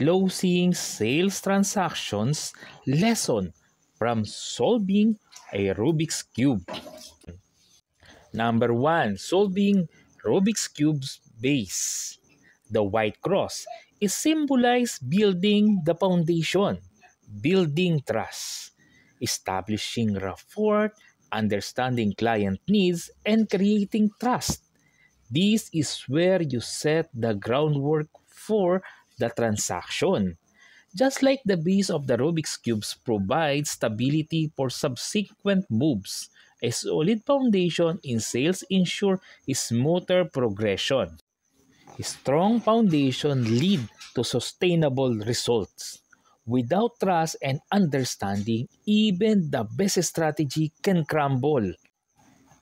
Closing sales transactions lesson from solving a Rubik's Cube. Number 1. Solving Rubik's Cube's base. The white cross is symbolized building the foundation, building trust, establishing rapport, understanding client needs, and creating trust. This is where you set the groundwork for the transaction. Just like the base of the Rubik's Cubes provides stability for subsequent moves, a solid foundation in sales ensures smoother progression. A strong foundation lead to sustainable results. Without trust and understanding, even the best strategy can crumble.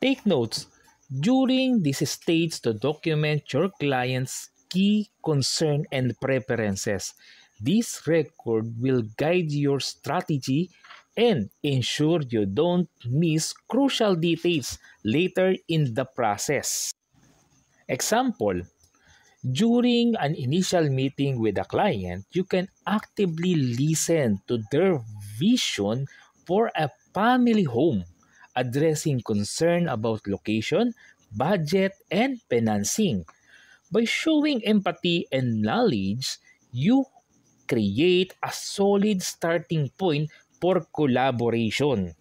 Take notes during this stage to document your client's key concern and preferences. This record will guide your strategy and ensure you don't miss crucial details later in the process. Example, during an initial meeting with a client, you can actively listen to their vision for a family home, addressing concern about location, budget, and financing. By showing empathy and knowledge, you create a solid starting point for collaboration.